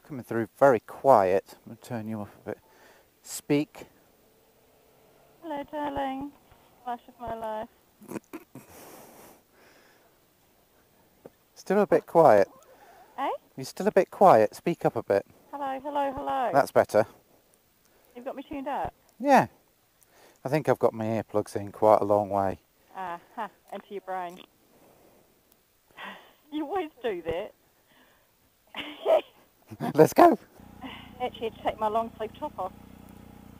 You're coming through very quiet. I'm going to turn you off a bit. Speak. Hello, darling. Flash of my life. Still a bit quiet. Eh? You're still a bit quiet. Speak up a bit. Hello, hello, hello. That's better. You've got me tuned up? Yeah. I think I've got my earplugs in quite a long way. Aha, into your brain. You always do that. Let's go. Actually, had to take my long sleeve top off.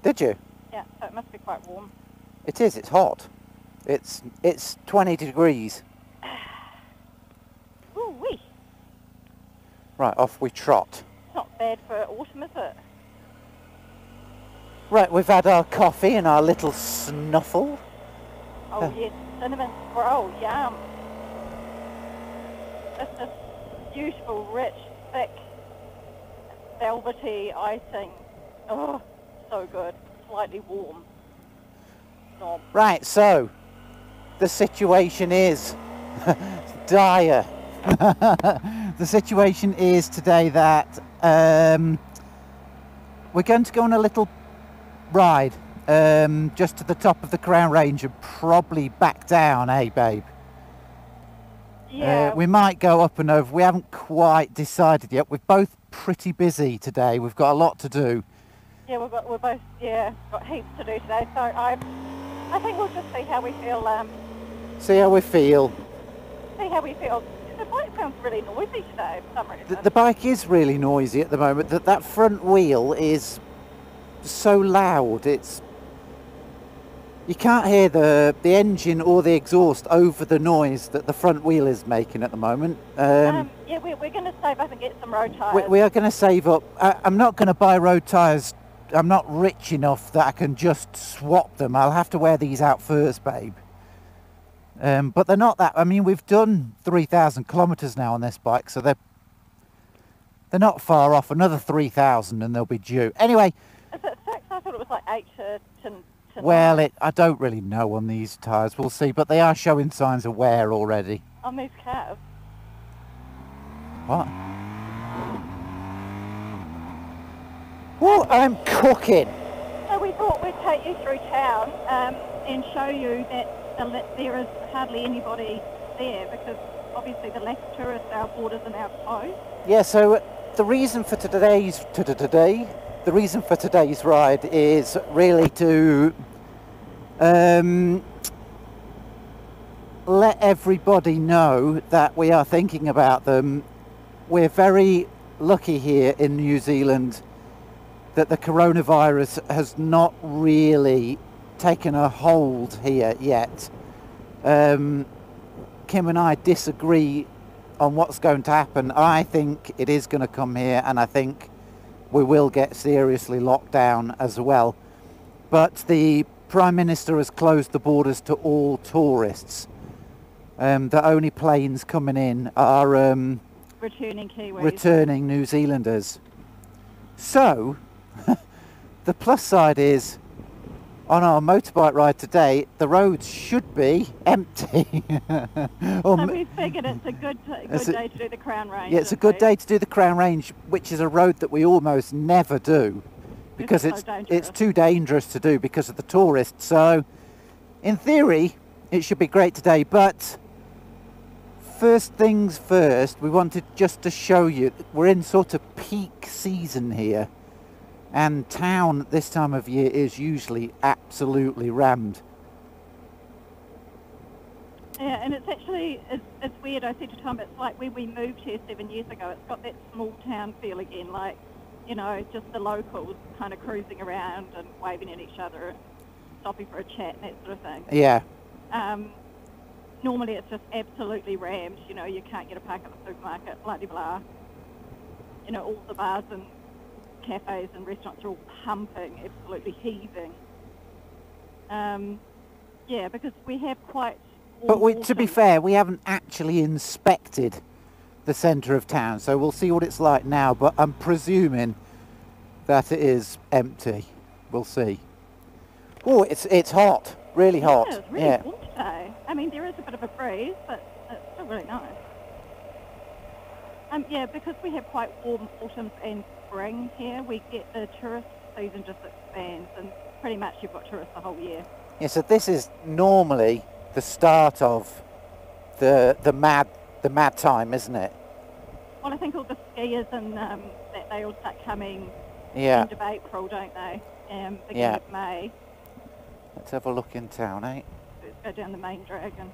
Did you? Yeah, so it must be quite warm. It is. It's hot. It's 20 degrees. Ooh wee. Right, off we trot. It's not bad for autumn, is it? Right, we've had our coffee and our little snuffle. Oh yes, cinnamon scroll, yum. It's this beautiful, rich, thick, velvety icing. Oh, so good. Slightly warm. Nom. Right, so the situation is dire. The situation is today that we're going to go on a little ride just to the top of the Crown Range and probably back down, eh, babe? Yeah. We might go up and over. We haven't quite decided yet. We're both pretty busy today. We've got a lot to do. Yeah, we're both got heaps to do today. So I think we'll just see how we feel. See how we feel. See how we feel. The bike sounds really noisy today for some reason. The bike is really noisy at the moment. That front wheel is so loud. You can't hear the engine or the exhaust over the noise that the front wheel is making at the moment. Yeah, we're going to save up and get some road tyres. We are going to save up. I'm not going to buy road tyres. I'm not rich enough that I can just swap them. I'll have to wear these out first, babe. But they're not that. I mean, we've done 3,000 kilometres now on this bike, so they're not far off. Another 3,000 and they'll be due. Anyway. Is it 6? I thought it was like 8 to well, 9. I don't really know on these tyres. We'll see, but they are showing signs of wear already. On these calves? What? Oh, I'm cooking. So we thought we'd take you through town and show you that there is hardly anybody there because obviously the less tourists, our borders are now closed. Yeah, so the reason for today's ride is really to let everybody know that we are thinking about them. We're very lucky here in New Zealand that the coronavirus has not really taken a hold here yet. Kim and I disagree on what's going to happen. I think it is going to come here, and I think we will get seriously locked down as well. But the Prime Minister has closed the borders to all tourists. The only planes coming in are returning Kiwis. Returning New Zealanders. So, the plus side is, on our motorbike ride today, the roads should be empty. So we figured it's a good day to do the Crown Range. Yeah, it's a good day to do the Crown Range, which is a road that we almost never do because it's too dangerous to do because of the tourists. So, in theory, it should be great today. But first things first, we wanted just to show you we're in sort of peak season here. And town this time of year is usually absolutely rammed. Yeah, and it's actually, it's weird, I said to Tom, it's like when we moved here 7 years ago, it's got that small town feel again, like, you know, just the locals kind of cruising around and waving at each other and stopping for a chat and that sort of thing. Yeah. Normally it's just absolutely rammed, you know, you can't get a park at the supermarket, blah, blah, blah. You know, all the bars and cafes and restaurants are all pumping, absolutely heaving. Yeah, because we have quite... But to be fair, we haven't actually inspected the centre of town, so we'll see what it's like now, but I'm presuming that it is empty. We'll see. Oh, it's hot, really hot. It is really warm today. I mean, there is a bit of a breeze, but it's still really nice. Yeah, because we have quite warm autumns and spring here, we get the tourist season just expands, and pretty much you've got tourists the whole year. Yeah, so this is normally the start of the mad time, isn't it? Well, I think all the skiers and that they all start coming Yeah. end of April, don't they? Beginning Yeah. of May. Let's have a look in town, eh? Let's go down the main dragon.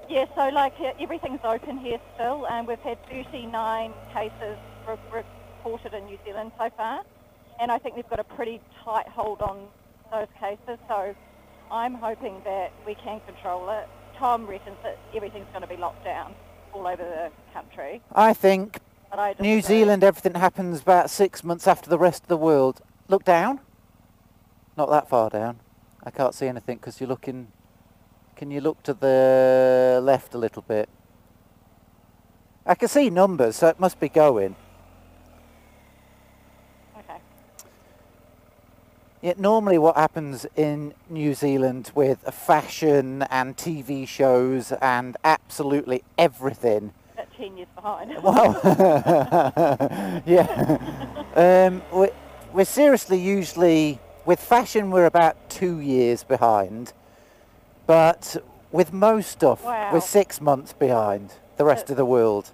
Yeah, so like everything's open here still, and we've had 39 cases reported in New Zealand so far, and I think we've got a pretty tight hold on those cases, so I'm hoping that we can control it. Tom reckons that everything's going to be locked down all over the country. I think But I New disagree. Zealand, everything happens about 6 months after the rest of the world. Look down. Not that far down. I can't see anything because you're looking... Can you look to the left a little bit? I can see numbers, so it must be going. Okay. Yeah, normally what happens in New Zealand with fashion and TV shows and absolutely everything... About 10 years behind. Well, yeah. We're seriously usually... With fashion, we're about 2 years behind. But with most stuff, Wow. we're 6 months behind the rest of the world.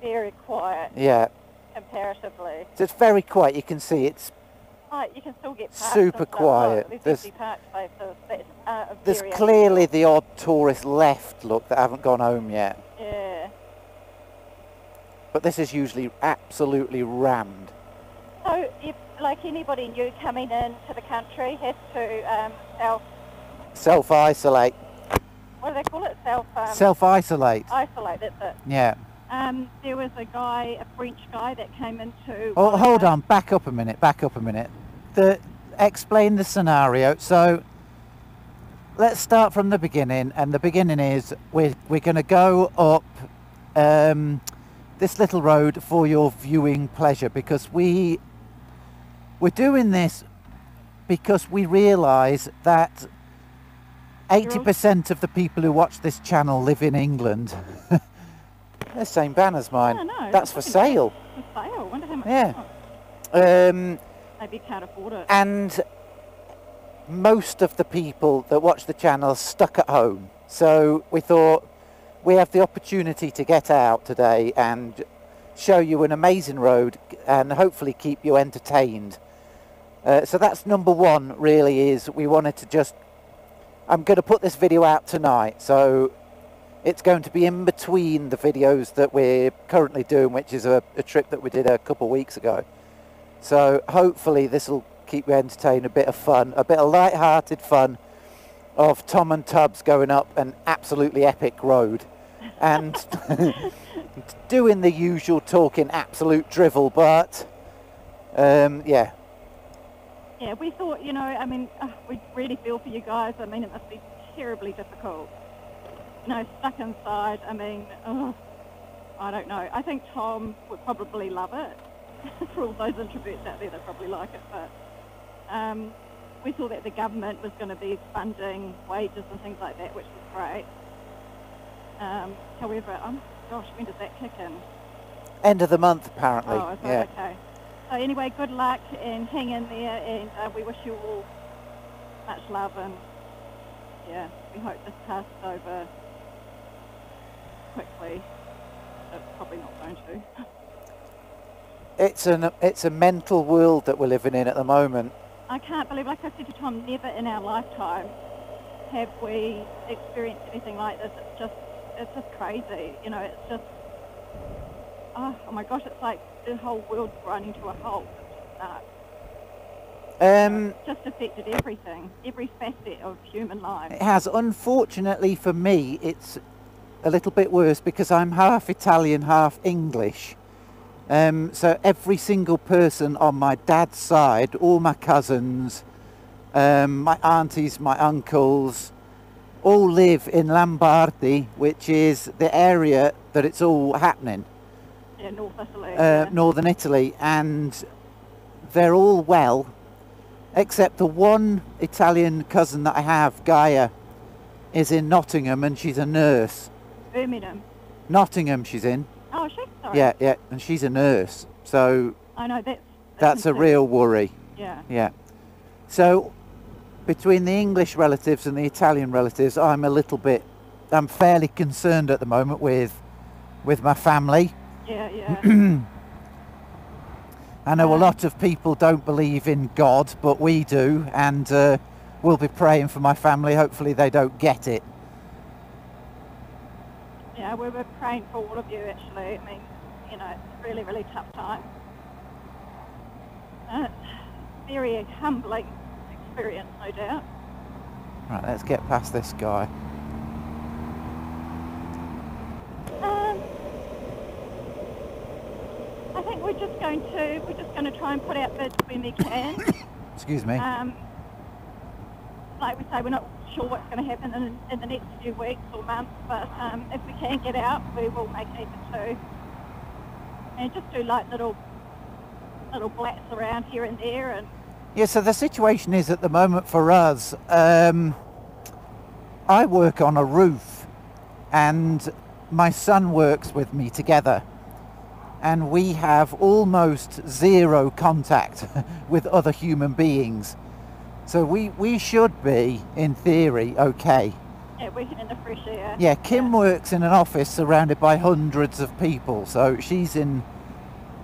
Very quiet, Yeah. comparatively. So it's very quiet. You can see it's... You can still get parks Super and stuff. quiet. Look, There's- there's empty park spaces. There's clearly the odd tourist left, look, that haven't gone home yet. Yeah. But this is usually absolutely rammed. So, if like anybody new coming into the country has to Self-isolate. what do they call it? Self-isolate. Isolate. That's it. Yeah. There was a French guy that came into. Oh, hold on. Back up a minute. Explain the scenario. So let's start from the beginning. And the beginning is we're going to go up this little road for your viewing pleasure, because we're doing this because we realise that 80% of the people who watch this channel live in England. They're the same ban as mine. Oh, no, That's for sale. For sale. Wonder how much. Yeah. Maybe can't afford it. And most of the people that watch the channel are stuck at home. So we thought we have the opportunity to get out today and show you an amazing road and hopefully keep you entertained. So that's number one, really, is we wanted to just... I'm going to put this video out tonight, so it's going to be in between the videos that we're currently doing, which is a trip that we did a couple of weeks ago. So hopefully this will keep you entertained, a bit of fun, a bit of light-hearted fun of Tom and Tubbs going up an absolutely epic road and doing the usual talking absolute drivel, but yeah. Yeah, we thought, you know, I mean, we really feel for you guys. I mean, it must be terribly difficult. You know, stuck inside. I mean, I don't know. I think Tom would probably love it. For all those introverts out there, they probably like it. But we thought that the government was going to be funding wages and things like that, which was great. However, gosh, when does that kick in? End of the month, apparently. Oh, is that yeah. okay? So anyway, good luck and hang in there, and we wish you all much love, and yeah, we hope this passes over quickly. It's probably not going to. It's a mental world that we're living in at the moment. I can't believe, like I said to Tom, never in our lifetime have we experienced anything like this. It's just crazy. You know, it's just, oh my gosh, it's like the whole world's grinding to a halt. It's just affected everything, every facet of human life. It has. Unfortunately for me, it's a little bit worse because I'm half Italian, half English. So every single person on my dad's side, all my cousins, my aunties, my uncles, all live in Lombardy, which is the area that it's all happening. Yeah, North Italy. Yeah. Northern Italy, and they're all well, except the one Italian cousin that I have, Gaia, is in Nottingham, and she's a nurse. Birmingham. Nottingham she's in. Oh, she's sorry. Yeah, yeah, and she's a nurse, so I know that's a real worry. Yeah. Yeah. So between the English relatives and the Italian relatives, I'm fairly concerned at the moment with my family. Yeah, yeah. I know a lot of people don't believe in God, but we do, and we'll be praying for my family. Hopefully they don't get it. Yeah, we were praying for all of you, actually. I mean, you know, it's a really, really tough time. Very humbling experience, no doubt. Right, let's get past this guy. I think we're just going to try and put out bids when we can. Excuse me. Like we say, we're not sure what's going to happen in the next few weeks or months, but if we can get out, we will make an effort to. And just do like little blats around here and there. And yeah, so the situation is at the moment for us, I work on a roof and my son works with me together, and we have almost zero contact with other human beings. So we should be, in theory, okay. yeah, working in the fresh air. Yeah, Kim works in an office surrounded by hundreds of people, so she's in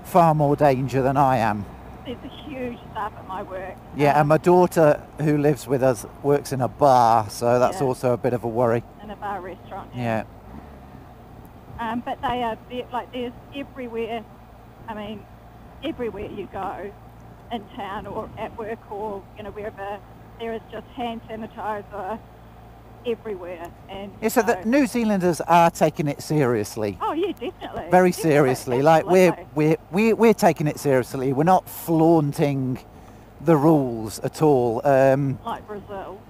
far more danger than I am. There's a huge staff at my work. Yeah, and my daughter, who lives with us, works in a bar, so that's also a bit of a worry. In a bar restaurant. Yeah. But they are like there's everywhere. I mean, everywhere you go, in town or at work or wherever, there is just hand sanitizer everywhere. And yeah, so the New Zealanders are taking it seriously. Oh yeah, definitely. Very seriously. Like we're taking it seriously. We're not flaunting the rules at all. Like Brazil.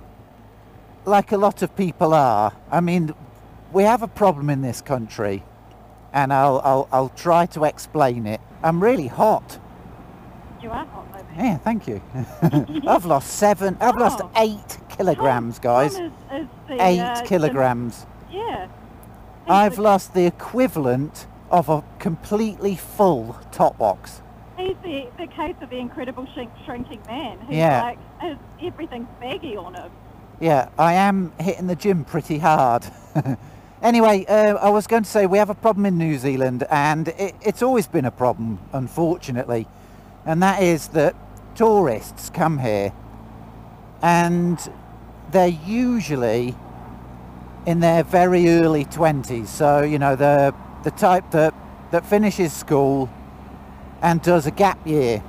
Like a lot of people are. I mean, we have a problem in this country, and I'll try to explain it. I'm really hot. You are hot, baby. Yeah, thank you. I've lost 8 kilograms, guys. Tom is the, 8 kilograms. Yeah. I've lost the equivalent of a completely full top box. He's the case of the incredible shrinking man. He's like, everything's baggy on him. Yeah, I am hitting the gym pretty hard. Anyway, I was going to say we have a problem in New Zealand, and it's always been a problem, unfortunately. And that is that tourists come here and they're usually in their very early 20s. So, you know, the type that finishes school and does a gap year.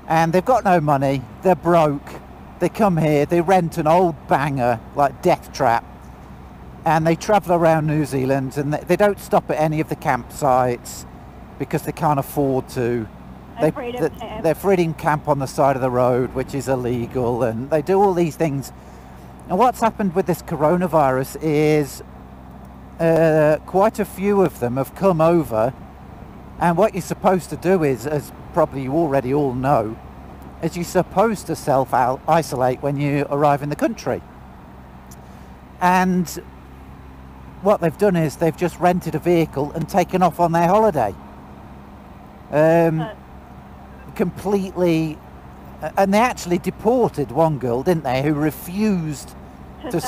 And they've got no money, they're broke, they come here, they rent an old banger like Death Trap, and they travel around New Zealand, and they don't stop at any of the campsites because they can't afford to. They're freedom camp on the side of the road, which is illegal, and they do all these things. And what's happened with this coronavirus is quite a few of them have come over, and what you're supposed to do is, as probably you already all know, is you're supposed to self-isolate when you arrive in the country. And what they've done is they've just rented a vehicle and taken off on their holiday. Completely, and they actually deported one girl, didn't they, who refused to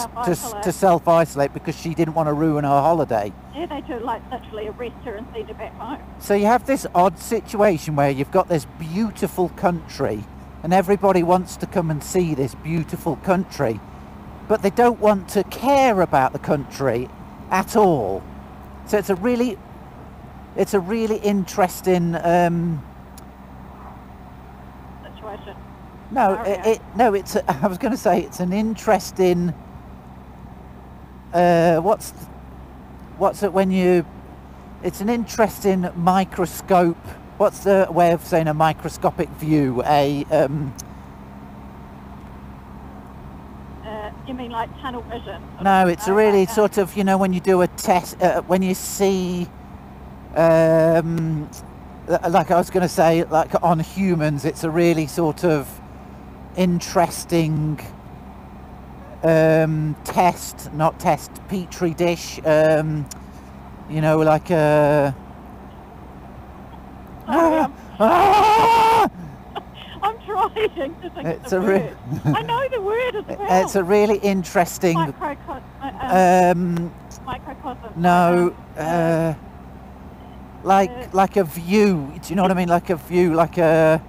self-isolate because she didn't want to ruin her holiday. Yeah, they do like literally arrest her and send her back home. So you have this odd situation where you've got this beautiful country and everybody wants to come and see this beautiful country, but they don't want to care about the country at all. So it's a really interesting situation. I was going to say it's an interesting. What's it when you? It's an interesting microscope. What's the way of saying a microscopic view? You mean like tunnel vision? No, it's a really sort of, you know, when you do a test, when you see, like I was going to say, like on humans, it's a really sort of interesting petri dish. you know, like a... Sorry, Ah! I'm trying to think It's of a the word. I know the word as well. It's a really interesting... microcosm. No, like a view. Do you know what I mean? Like a view, like a...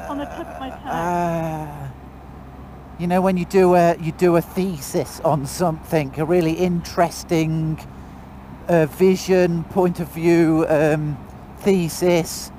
on the tip of my tongue. You know, when you do a thesis on something, a really interesting vision, point of view, thesis.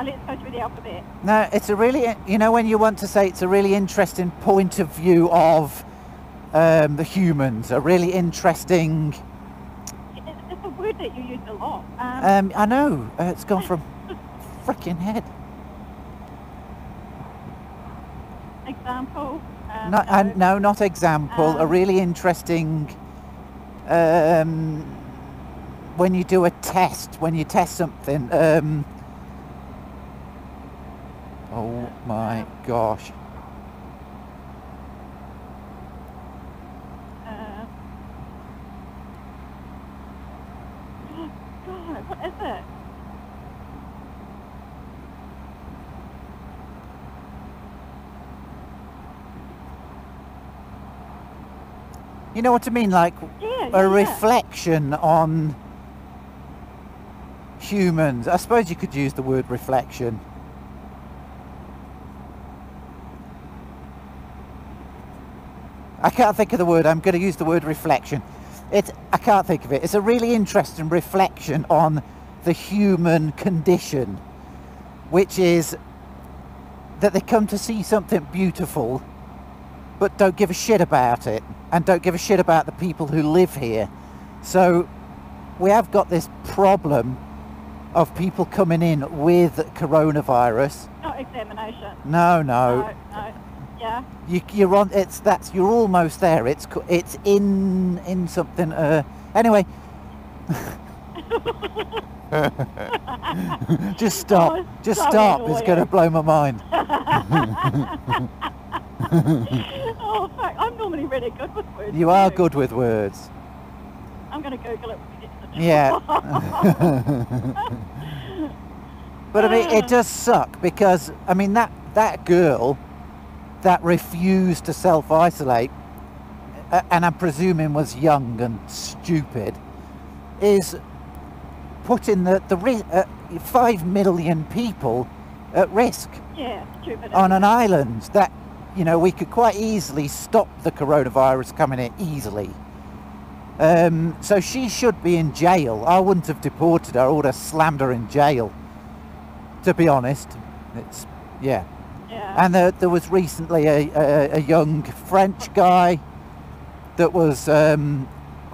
Let's go through the alphabet. No, it's a really, you know, when you want to say it's a really interesting point of view of the humans, a really interesting... It's a word that you use a lot. I know, it's gone from freaking head. Example. No, not example. A really interesting... when you do a test, when you test something... oh my gosh. Oh God, what is it? You know what I mean? Like a reflection on humans. I suppose you could use the word reflection. I can't think of the word. I'm going to use the word reflection. I can't think of it. It's a really interesting reflection on the human condition, which is that they come to see something beautiful, but don't give a shit about it, and don't give a shit about the people who live here. So we have got this problem of people coming in with coronavirus. Not examination. No. No. Yeah. You're on. You're almost there. It's in something. Anyway. Just stop. Oh, Just so stop. annoying. It's going to blow my mind. Oh fuck! I'm normally really good with words. You are good with words. I'm going to Google it when we get to the Yeah. But I mean, it does suck because I mean that girl that refused to self-isolate, and I'm presuming was young and stupid, is putting the 5 million people at risk. Yeah, stupid. On an island that, you know, we could quite easily stop the coronavirus coming in easily. So she should be in jail. I wouldn't have deported her. I would have slammed her in jail, to be honest. It's, yeah. Yeah. And there was recently a young French guy that was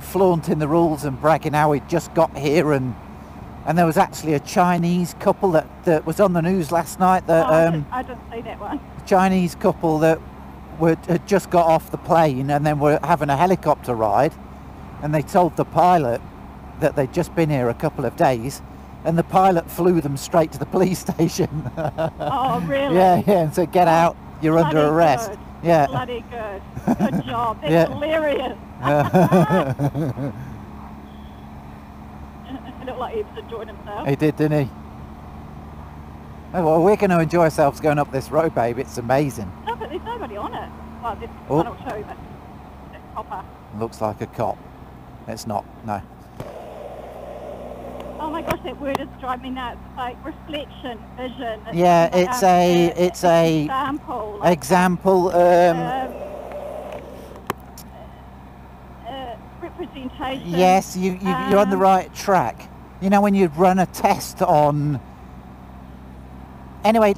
flaunting the rules and bragging how he'd just got here, and there was actually a Chinese couple that was on the news last night. That I didn't see that one. a Chinese couple that had just got off the plane and then were having a helicopter ride, and they told the pilot that they'd just been here a couple of days, and the pilot flew them straight to the police station. Oh, really? Yeah, and said, get out, you're Bloody under arrest. Good. Yeah. Bloody good. Good job. That's Yeah. hilarious. It looked like he was enjoying himself. He did, didn't he? Oh, well, we're going to enjoy ourselves going up this road, babe. It's amazing. No, but there's nobody on it. Well, there's Oh. one or two, but it's copper. Looks like a cop. It's not, no. Oh my gosh, that word is driving me nuts. It's like reflection, vision. Yeah, it's a example. Example. Representation. Yes, you're on the right track. You know when you run a test on. Anyway,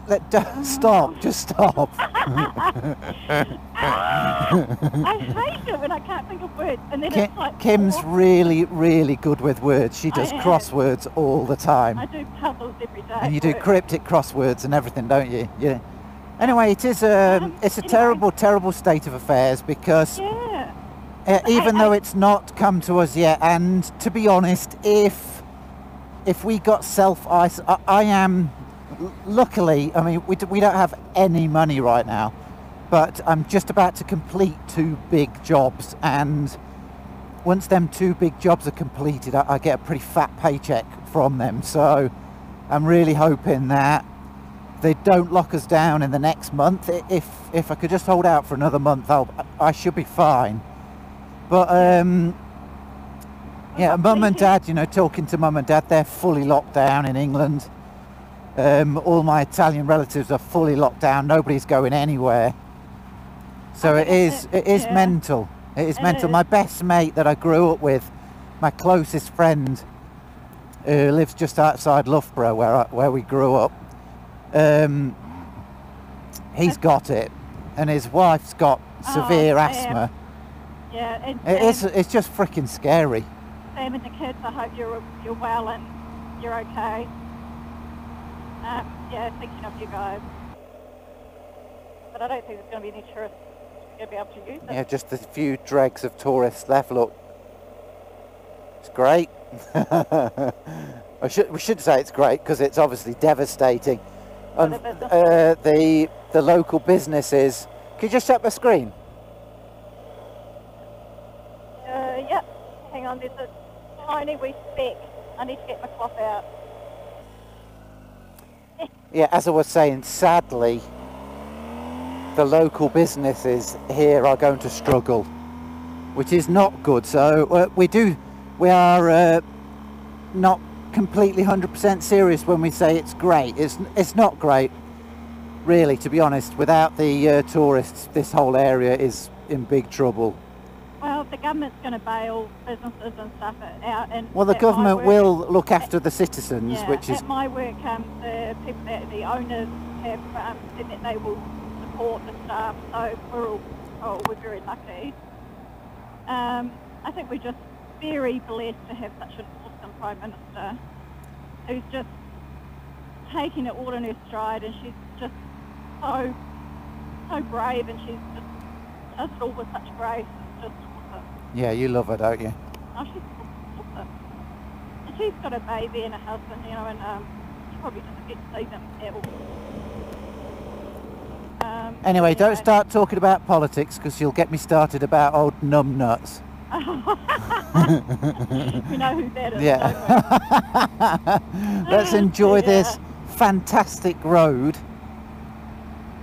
stop. Just stop. I hate it when I can't think of words, and then it's like Kim's oh, really, really good with words. She does I am. crosswords all the time. I do puzzles every day. And you do words. cryptic crosswords and everything, don't you? Yeah. Anyway, it's a anyway. terrible, terrible state of affairs because Yeah. even though it's not come to us yet. And to be honest, if we got I am, luckily, I mean, we don't have any money right now, but I'm just about to complete 2 big jobs, and once them 2 big jobs are completed, I get a pretty fat paycheck from them. So I'm really hoping that they don't lock us down in the next month. If I could just hold out for another month, I should be fine. But yeah, mum and dad, you know, talking to mum and dad, they're fully locked down in England. All my Italian relatives are fully locked down. Nobody's going anywhere. So it is mental. It is mental. My best mate that I grew up with, my closest friend, who lives just outside Loughborough, where we grew up, he's got it, and his wife's got severe asthma. Yeah, it's just freaking scary. Sam and the kids, I hope you're well and you're okay. Yeah, thinking of you guys. But I don't think there's going to be any tourists going to be able to use it. Yeah, just a few dregs of tourists left. Look, it's great. We should say it's great because it's obviously devastating. And the local businesses. Can you just shut my screen? Yep. Hang on, there's a tiny wee speck. I need to get my cloth out. Yeah, as I was saying, sadly, the local businesses here are going to struggle, which is not good. So we are not completely 100% serious when we say it's great. It's not great, really, to be honest. Without the tourists, this whole area is in big trouble. Well, the government's going to bail businesses and stuff out. And well, the government will look after the citizens, yeah, which is... At my work, the people, the owners have said that they will support the staff, so we're very lucky. I think we're just very blessed to have such an awesome Prime Minister who's just taking it all in her stride, and she's just so brave, and she's just does it all with such grace. It's just awesome. Yeah, you love her, don't you? Oh, she's awesome. And she's got a baby and a husband, you know, and she probably doesn't get to see them at all. Anyway, don't start talking about politics because you'll get me started about old numbnuts. We know who that is. Yeah. Let's enjoy this fantastic road.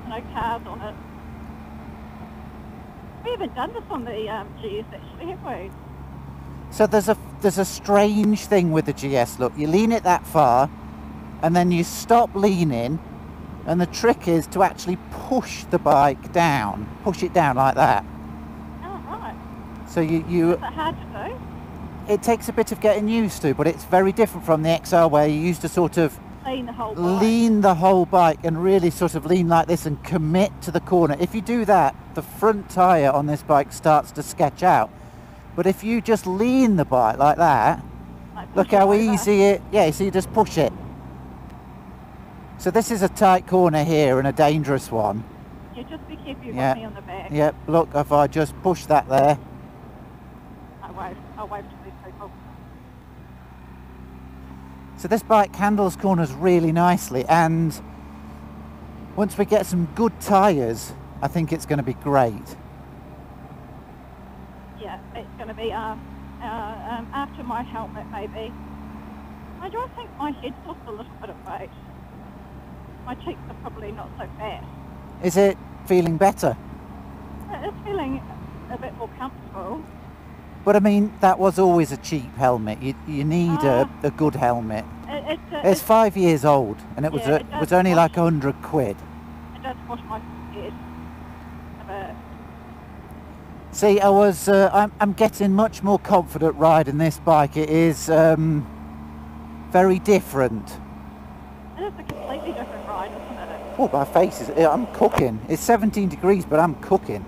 No cars on it. We haven't done this on the GS actually, have we? So there's a strange thing with the GS. Look, you lean it that far, and then you stop leaning, and the trick is to actually push the bike down, push it down like that. Oh, right. So you Is it hard to do? It takes a bit of getting used to, but it's very different from the XR where you used to sort of lean the whole bike and really sort of lean like this and commit to the corner. If you do that, the front tyre on this bike starts to sketch out. But if you just lean the bike like that, look how easy it... Yeah, so you just push it. So this is a tight corner here and a dangerous one. Yeah, just be careful, you've got me on the back. Yep, look, if I just push that there. I'll wave to these people. So this bike handles corners really nicely, and once we get some good tyres, I think it's going to be great. Yeah, it's going to be after my helmet maybe. I think my head's lost a little bit of weight. My cheeks are probably not so fat. Is it feeling better? It's feeling a bit more comfortable. But I mean, that was always a cheap helmet. You need a good helmet. It's 5 years old, and it was only like 100 quid. It does wash my head a bit. See, I'm getting much more confident riding this bike. It is very different. It is a completely different ride, isn't it? Oh, my face is... I'm cooking. It's 17 degrees, but I'm cooking.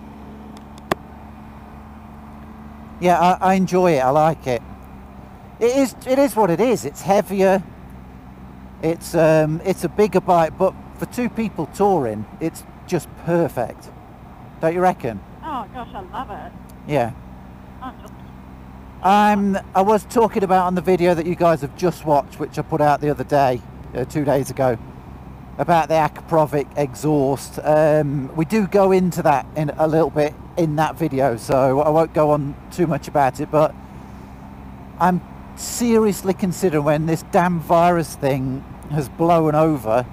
Yeah, I enjoy it. I like it. It is what it is. It's heavier. It's a bigger bike, but for 2 people touring, it's just perfect. Don't you reckon? Oh gosh, I love it. Yeah. Not just I was talking about on the video that you guys have just watched, which I put out the other day, 2 days ago, about the Akaprovic exhaust. We do go into that in a little bit in that video, so I won't go on too much about it, but I'm seriously considering, when this damn virus thing has blown over,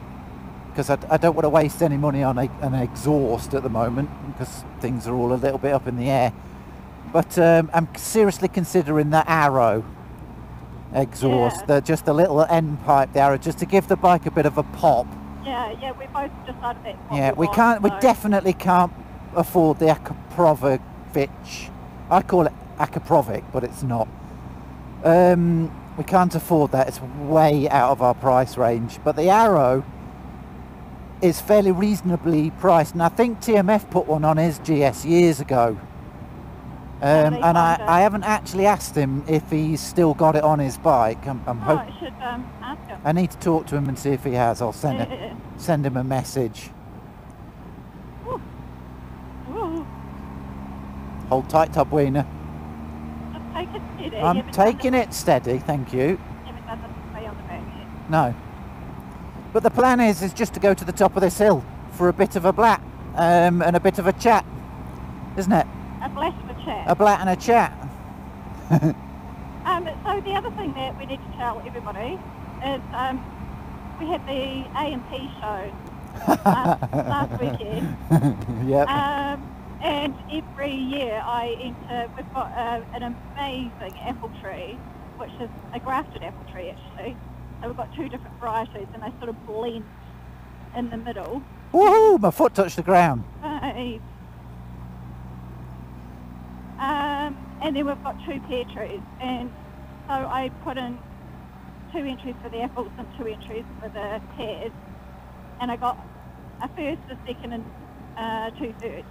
because I don't want to waste any money on an exhaust at the moment, because things are all a little bit up in the air. But I'm seriously considering the Arrow exhaust, just the little end pipe, the Arrow, just to give the bike a bit of a pop. Yeah, we both decided that. Yeah, we definitely can't afford the Akaprovic. I call it Akaprovic, but it's not. We can't afford that. It's way out of our price range. But the Arrow is fairly reasonably priced, and I think TMF put one on his GS years ago. And I haven't actually asked him if he's still got it on his bike. I'm hoping. I should ask him. I need to talk to him and see if he has. I'll send him a message. Ooh. Ooh. Hold tight, Top Wiener. Just take it steady. I'm taking it steady, thank you. You haven't done the way on the back yet. No. But the plan is just to go to the top of this hill for a bit of a blat and a bit of a chat, isn't it? A blat and a chat. A blat and a chat. So the other thing that we need to tell everybody is we had the A&P show last weekend. Yep. And every year we've got an amazing apple tree, which is a grafted apple tree actually. So we've got two different varieties and they sort of blend in the middle. Woohoo! My foot touched the ground. Right. And then we've got two pear trees, and so I put in 2 entries for the apples and 2 entries for the pears, and I got a first, a second, and 2 thirds.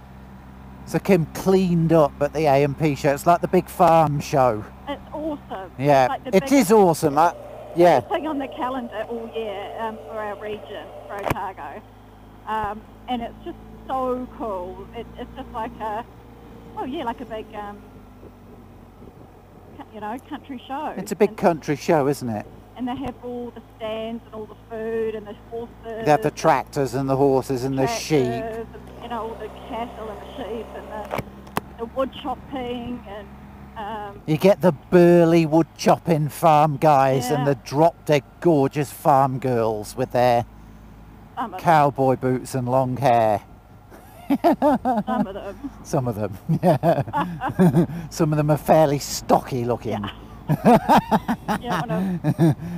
So Kim cleaned up at the A&P show. It's like the big farm show. It's awesome. Yeah, it's like it is awesome. Yeah. Thing on the calendar all year for our region, for Otago, and it's just so cool. It's just like like a big, country show. It's a big country show, isn't it? And they have all the stands and all the food and the horses. They have the tractors and the horses and the sheep. And, all the cattle and the sheep and the wood chopping and... you get the burly wood chopping farm guys and the drop-dead gorgeous farm girls with their cowboy boots and long hair. Some of them. Some of them, yeah. Some of them are fairly stocky looking. Yeah.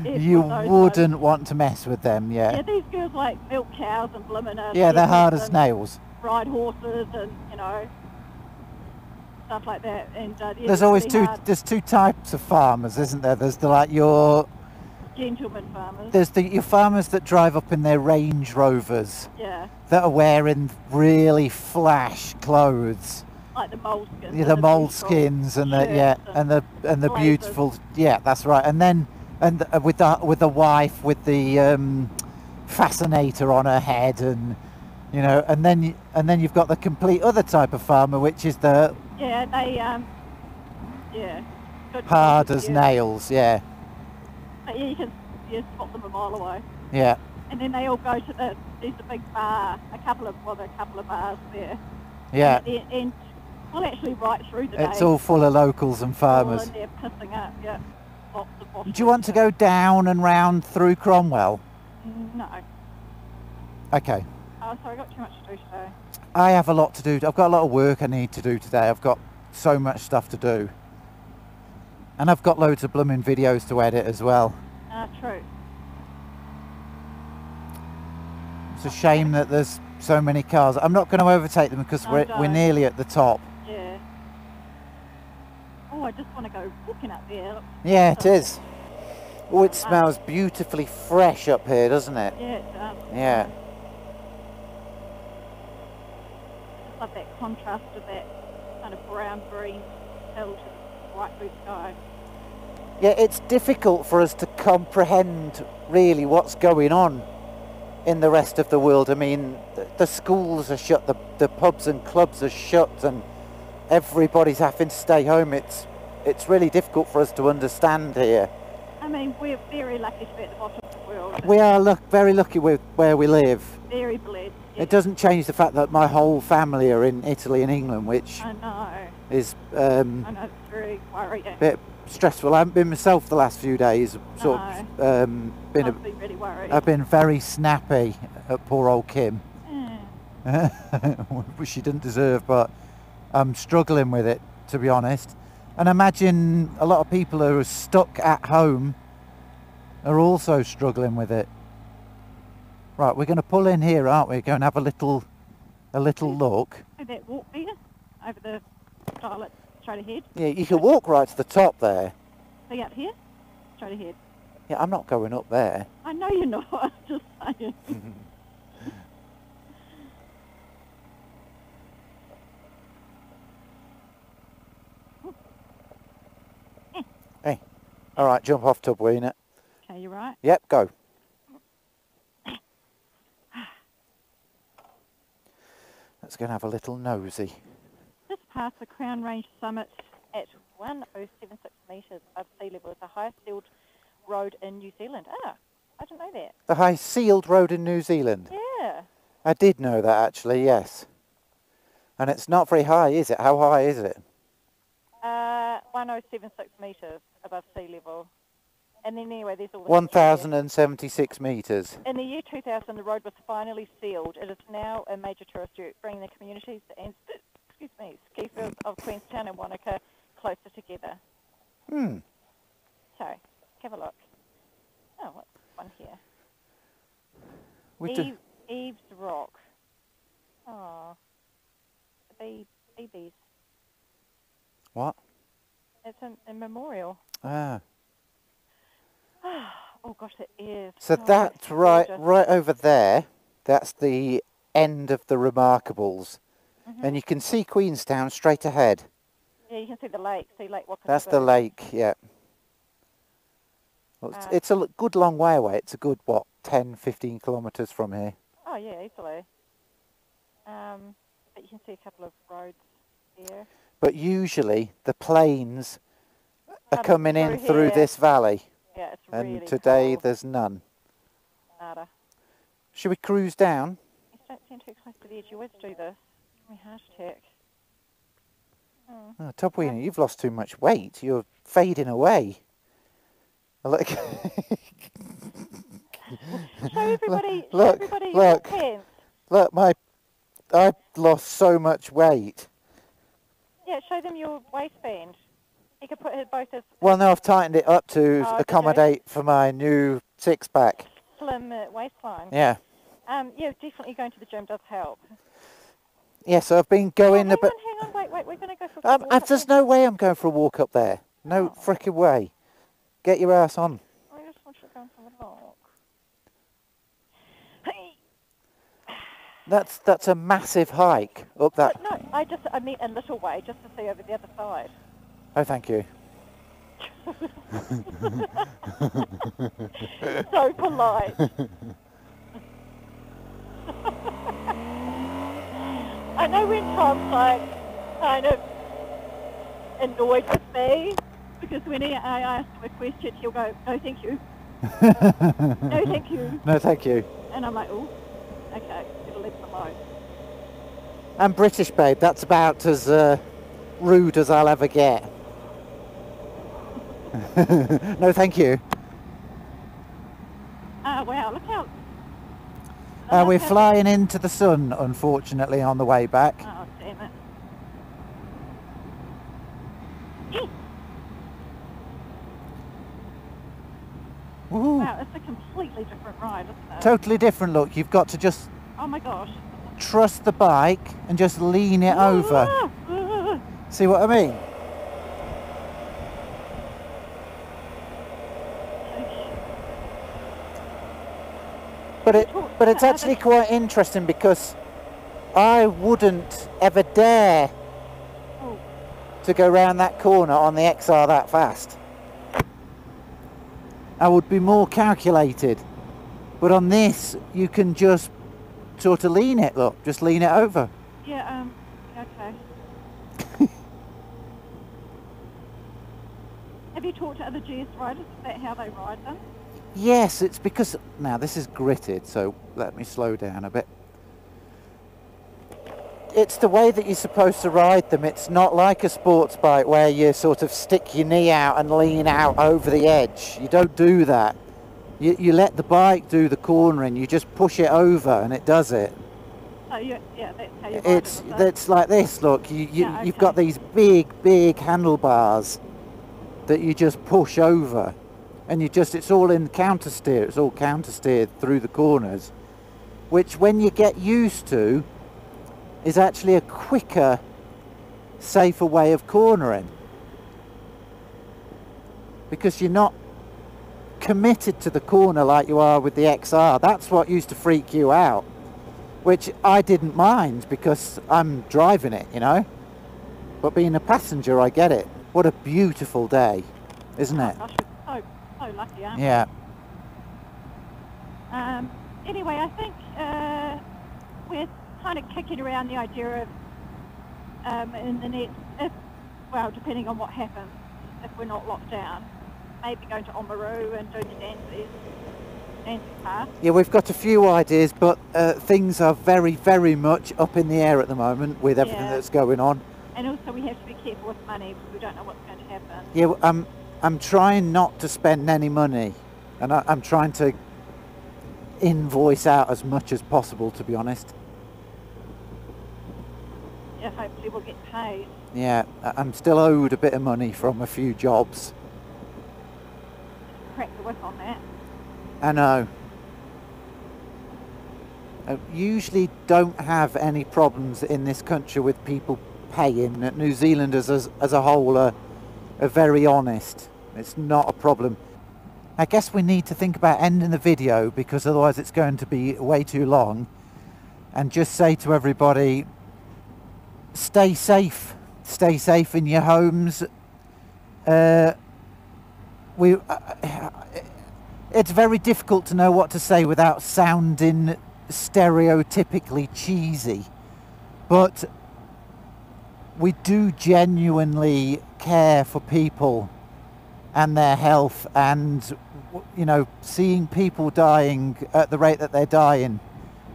You wouldn't want to mess with them, yeah. Yeah, these girls like milk cows and blooming. Yeah, they're hard as nails. Ride horses and, stuff like that. And there's always there's two types of farmers, isn't there? There's your gentleman farmers. There's your farmers that drive up in their Range Rovers. Yeah. That are wearing really flash clothes. Like the moleskins. Yeah, the moleskins and the beautiful. Yeah, that's right. And then with the wife with the fascinator on her head, and and then you've got the complete other type of farmer, which is the hard as nails. Yeah. But you can spot them a mile away. Yeah. And then they all go to there's a big bar, a couple of bars there. Yeah. And well, actually right through the day. It's all full of locals and farmers. All in there pissing up, yeah. Lots of bottles. Do you want to go down and round through Cromwell? No. Okay. Oh, sorry, I got too much to do today. I have a lot to do. I've got a lot of work I need to do today. I've got so much stuff to do. And I've got loads of blooming videos to edit as well. True. It's a shame that there's so many cars. I'm not going to overtake them because we're nearly at the top. Yeah. Oh, I just want to go walking up there. Yeah, it is. Oh, it smells beautifully fresh up here, doesn't it? Yeah, it does. Yeah. Just like that contrast of that kind of brown-green hill to the bright blue sky. Yeah, it's difficult for us to comprehend really what's going on in the rest of the world. I mean, the schools are shut, the pubs and clubs are shut, and everybody's having to stay home. It's really difficult for us to understand here. I mean, we're very lucky to be at the bottom of the world. We are very lucky with where we live. Very blessed. Yes. It doesn't change the fact that my whole family are in Italy and England, which I know. is I know, it's very worrying. a bit stressful. I haven't been myself the last few days. Sort of I've been really worried. I've been very snappy at poor old Kim, Yeah. which she didn't deserve, but I'm struggling with it, to be honest. And imagine a lot of people who are stuck at home are also struggling with it. Right, we're going to pull in here, aren't we? Go and have a little look. See that walk there? Over the toilet, straight ahead. Yeah, you can walk right to the top there. See up here? Straight ahead. Yeah, I'm not going up there. I know you're not, I'm just saying. Hey, all right, jump off, tub wiener. Okay, you're right. Yep, go. Let's go and have a little nosy. This past the Crown Range summit at 1076 metres above sea level is the highest sealed road in New Zealand. Ah, I didn't know that. The highest sealed road in New Zealand? Yeah. I did know that, actually, yes. And it's not very high, is it? How high is it? 1076 metres above sea level. And then anyway, there's all the 1,076 metres. In the year 2000, the road was finally sealed. It is now a major tourist route, bringing the communities and ski fields of Queenstown and Wanaka closer together. Hmm. So, have a look. Oh, what's one here? Eve's Rock. Oh, the BBs. What? It's a memorial. Ah. Oh gosh, it is. So oh, that's right gorgeous. over there. That's the end of the Remarkables. And you can see Queenstown straight ahead. Yeah, you can see the lake. See Lake Wakato. That's the lake, yeah. Well, it's a good long way away. It's a good, what, 10, 15 kilometres from here. Oh yeah, easily. But you can see a couple of roads here. But usually the planes are coming in through this valley. Yeah, it's and really today cold. there's none. Nada. Should we cruise down? You don't stand too close to the edge. You always do this. Give me a heart attack. Oh, Top Wiener, you've lost too much weight. You're fading away. Look. Show everybody. Look, show everybody look. your pants. Look, I've lost so much weight. Yeah, show them your waistband. You could put both as Well, no, I've tightened it up to Oh, accommodate for my new six-pack. slim waistline. Yeah. Yeah, definitely going to the gym does help. Yeah, so I've been going hang a bit... on, wait, we're going to go for a walk. There's no way I'm going for a walk up there. No frickin' way. Get your ass on. I just want you to go and have a look. That's a massive hike up that... No, I meant a little way, just to see over the other side. Oh, thank you. So polite. I know when Tom's like kind of annoyed with me because when I ask him a question, he'll go, "No, thank you." No, thank you. No, thank you. And I'm like, "Oh, okay, it'll leave them alone." I'm British, babe. That's about as rude as I'll ever get. No, thank you. Wow, look how... We're flying into the sun, unfortunately, on the way back. Oh, damn it. Woohoo. Wow, it's a completely different ride, isn't it? Totally different look. You've got to just Oh my gosh. trust the bike and just lean it over. See what I mean? But it's actually quite interesting because I wouldn't ever dare to go round that corner on the XR that fast. I would be more calculated. But on this, you can just sort of lean it, look, just lean it over. Yeah, okay. Have you talked to other GS riders? Is that how they ride them? Yes, it's because, now this is gritted, so let me slow down a bit. It's the way that you're supposed to ride them. It's not like a sports bike where you sort of stick your knee out and lean out over the edge. You don't do that. You let the bike do the cornering, you just push it over and it does it. So yeah, that's how you ride it. It's like this, look, Yeah, okay. you've got these big handlebars that you just push over, and it's all in counter steer, it's all counter steered through the corners, which when you get used to is actually a quicker, safer way of cornering, because you're not committed to the corner like you are with the XR. That's what used to freak you out, which I didn't mind because I'm driving it, you know, but being a passenger I get it. What a beautiful day, isn't it? Gosh, we're so lucky, aren't Yeah. we? Anyway, I think we're kind of kicking around the idea of in the next, depending on what happens, if we're not locked down, maybe going to Oamaru and doing the Dancy Park. Yeah, we've got a few ideas, but things are very much up in the air at the moment with everything that's going on. And also we have to be careful with money because we don't know what's going to happen. Yeah, I'm trying not to spend any money, and I'm trying to invoice out as much as possible, to be honest. Yeah, hopefully we'll get paid. Yeah, I'm still owed a bit of money from a few jobs. Crack the whip on that. I know. I usually don't have any problems in this country with people paying. New Zealanders as a whole are very honest. It's not a problem. I guess we need to think about ending the video because otherwise it's going to be way too long, and just say to everybody, stay safe. Stay safe in your homes. It's very difficult to know what to say without sounding stereotypically cheesy, but we do genuinely care for people and their health, and you know, seeing people dying at the rate that they're dying,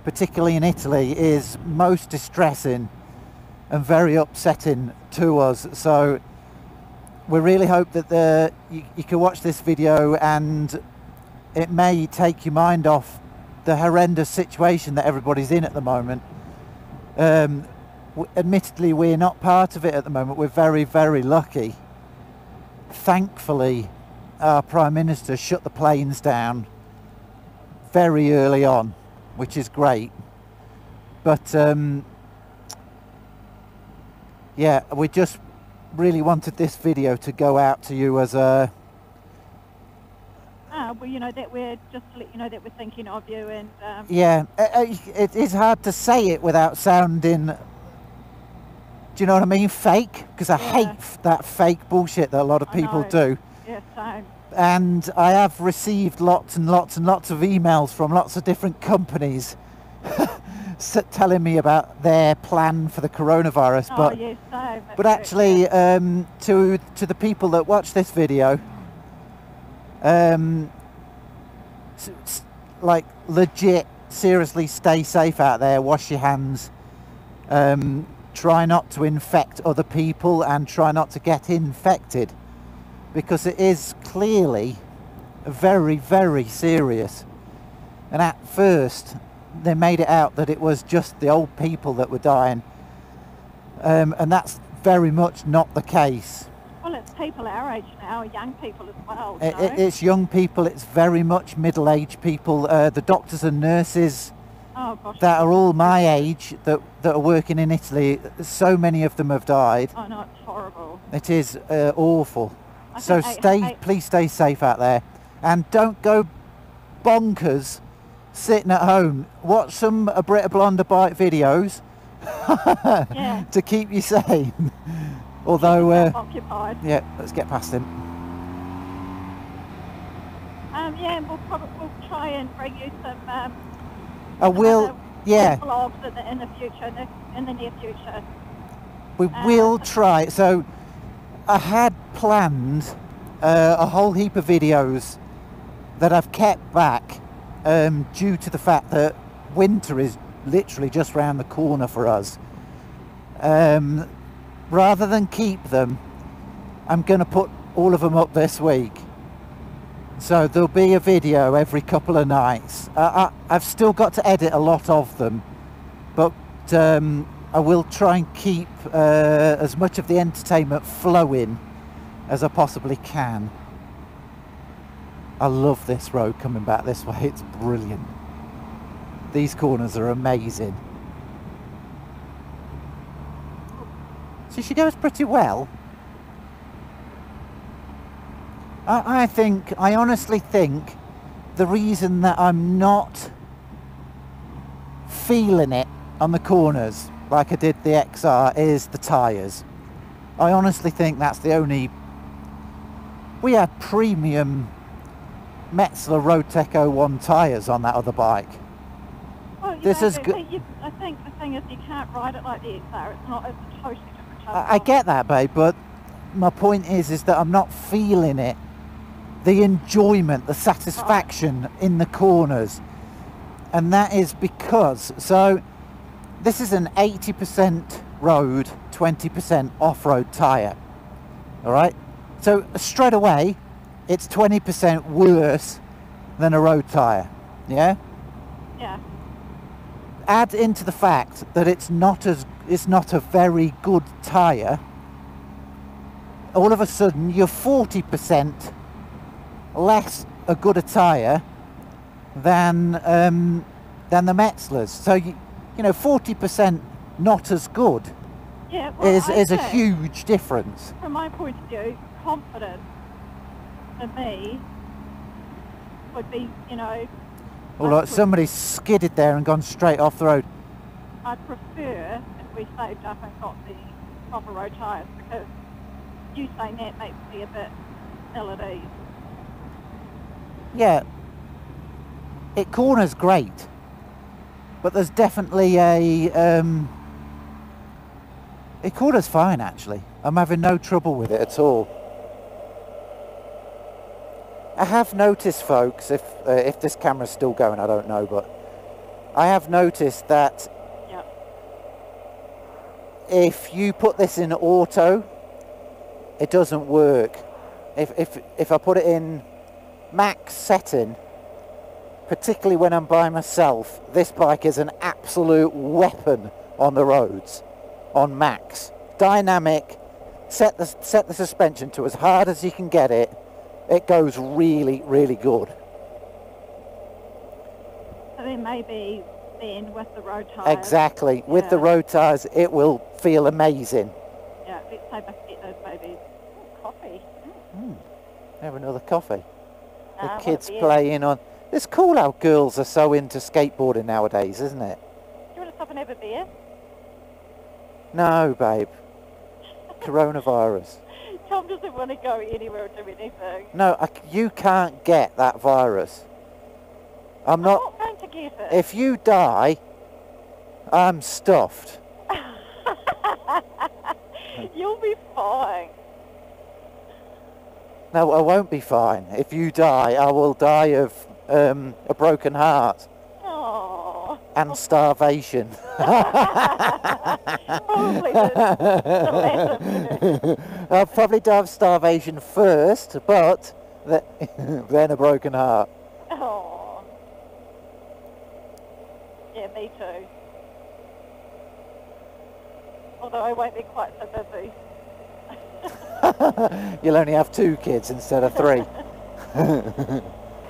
particularly in Italy, is most distressing and very upsetting to us. So we really hope that you can watch this video and it may take your mind off the horrendous situation that everybody's in at the moment. Admittedly, we're not part of it at the moment. We're very lucky. Thankfully, our Prime Minister shut the planes down very early on, which is great. But yeah, we just really wanted this video to go out to you as a... well, you know, that we're just to let you know that we're thinking of you, and yeah, it is hard to say it without sounding, do you know what I mean, fake, because I hate that fake bullshit that a lot of people do. Yeah, same. And I have received lots and lots and lots of emails from lots of different companies telling me about their plan for the coronavirus. Oh, yes, same. But actually, to the people that watch this video, like legit, seriously, stay safe out there. Wash your hands. Try not to infect other people and try not to get infected, because it is clearly very serious. And at first they made it out that it was just the old people that were dying, and that's very much not the case. Well, it's people our age now, young people as well. It's young people, it's very much middle-aged people, the doctors and nurses that are all my age that are working in Italy. So many of them have died. Oh no, it's horrible. It is awful. So please stay safe out there, and don't go bonkers sitting at home. Watch some Brit Blonde Bike videos to keep you sane. Although, occupied. yeah, let's get past him. Yeah, and we'll try and bring you some. Vlogs in the future, in the near future. We will try. So I had planned a whole heap of videos that I've kept back due to the fact that winter is literally just round the corner for us. Rather than keep them, I'm going to put all of them up this week. So there'll be a video every couple of nights. I've still got to edit a lot of them, but I will try and keep as much of the entertainment flowing as I possibly can. I love this road coming back this way, it's brilliant. These corners are amazing. So she goes pretty well. I honestly think the reason that I'm not feeling it on the corners like I did the XR is the tyres. I honestly think that's the only... We had premium Metzler Roadtec 01 tyres on that other bike. Well, this know, is good. I think the thing is you can't ride it like the XR. It's not. It's a totally different type. I get that, babe, but my point is that I'm not feeling it. The enjoyment, the satisfaction in the corners. And that is because, so this is an 80% road, 20% off-road tyre. All right? So straight away, it's 20% worse than a road tyre. Yeah? Yeah. Add into the fact that it's not a very good tyre. All of a sudden, you're 40% less a good a tyre than the Metzlers. So you know, 40% not as good. Yeah, well, is a huge difference. From my point of view, confidence for me would be, you know. Well, like somebody's skidded there and gone straight off the road. I'd prefer if we saved up and got the proper road tyres, because you saying that makes me a bit ill at ease. Yeah, it corners great, but there's definitely it corners fine actually. I'm having no trouble with it at all. I have noticed, folks, if this camera's still going, I don't know, but I have noticed that if you put this in auto, it doesn't work. If I put it in max setting, particularly when I'm by myself, this bike is an absolute weapon on the roads, on max. Dynamic, set the suspension to as hard as you can get it. It goes really, really good. So then maybe then with the road tyres. Exactly. With the road tyres, it will feel amazing. Yeah, let's say I get those babies. Ooh, coffee. Have another coffee. The kids playing on... It's cool how girls are so into skateboarding nowadays, isn't it? Do you want to stop and have a beer? No, babe. Coronavirus. Tom doesn't want to go anywhere or do anything. No, you can't get that virus. I'm not going to get it. If you die, I'm stuffed. You'll be fine. No, I won't be fine. If you die, I will die of a broken heart. Aww. And starvation. Probably the latter. I'll probably die of starvation first, but then a broken heart. Oh. Yeah, me too. Although I won't be quite so busy. You'll only have 2 kids instead of 3.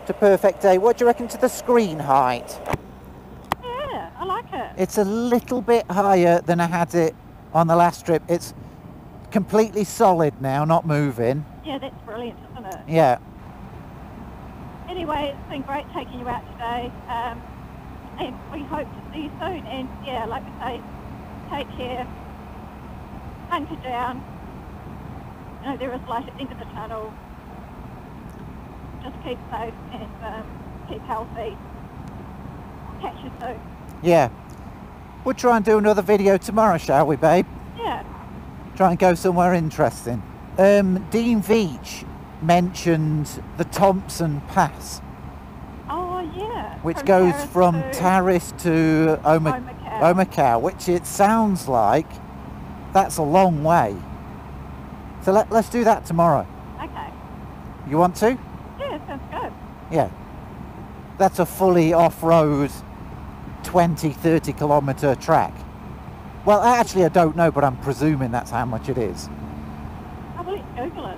It's a perfect day. What do you reckon to the screen height? Yeah, I like it. It's a little bit higher than I had it on the last trip. It's completely solid now, not moving. Yeah, that's brilliant, isn't it? Yeah. Anyway, it's been great taking you out today, and we hope to see you soon. And yeah, like we say, take care, hunker down. You know, there is light at the end of the tunnel. Just keep safe and keep healthy. Catch you soon. Yeah. We'll try and do another video tomorrow, shall we, babe? Yeah. Try and go somewhere interesting. Dean Veach mentioned the Thompson Pass, Oh, yeah. which goes from Taris to Omakau. Omakau, which it sounds like that's a long way. So let's do that tomorrow. Okay. You want to? Yeah, sounds good. Yeah. That's a fully off-road 20-30 kilometre track. Well, actually I don't know, but I'm presuming that's how much it is. Oh, well, let's Google it.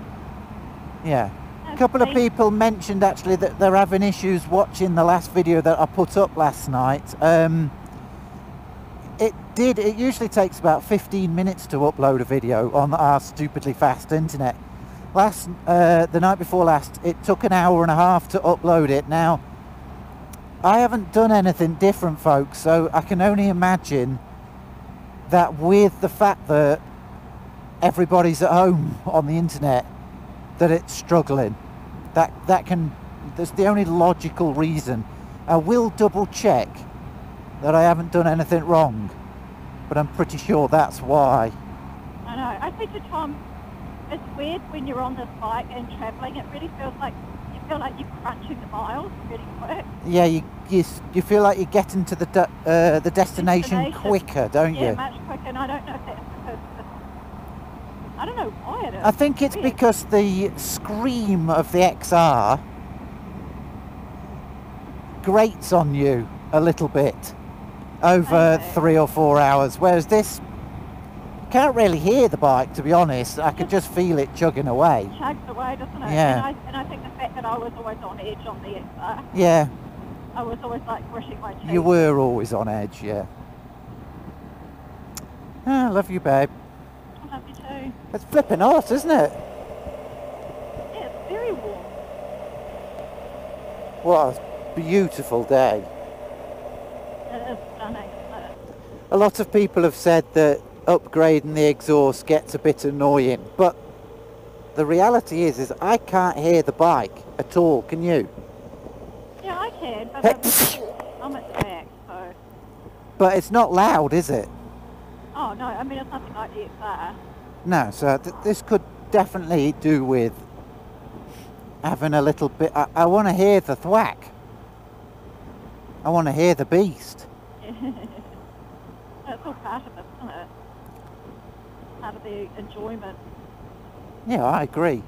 Yeah. A couple of people mentioned actually that they're having issues watching the last video that I put up last night. It usually takes about 15 minutes to upload a video on our stupidly fast internet. The night before last, it took an hour and a half to upload it. Now, I haven't done anything different, folks, so I can only imagine that with the fact that everybody's at home on the internet, that it's struggling. That's the only logical reason. I will double check that I haven't done anything wrong, but I'm pretty sure that's why. I know. I said to Tom, it's weird when you're on this bike and travelling. It really feels like you feel like you're crunching the miles really quick. Yeah, you feel like you're getting to the destination quicker, don't you? Yeah, much quicker. And I don't know if that's because I don't know why it is. I think it's weird. because the scream of the XR grates on you a little bit over 3 or 4 hours, whereas this, you can't really hear the bike, to be honest. I could just feel it chugging away. It chugs away, doesn't it? Yeah. And I think the fact that I was always on edge on the XR, Yeah, I was always like brushing my teeth. you were always on edge, yeah. I love you, babe. I love you too. It's flipping hot, isn't it? Yeah, it's very warm. What a beautiful day. It is stunning, isn't it? A lot of people have said that upgrading the exhaust gets a bit annoying, but the reality is I can't hear the bike at all, can you? Yeah, I can, but I'm at the back, so... But it's not loud, is it? Oh, no, I mean, it's nothing like the XR. No, so this could definitely do with having a little bit... I want to hear the thwack. I want to hear the beast. Yeah. That's all part of it, isn't it? Part of the enjoyment. Yeah, I agree.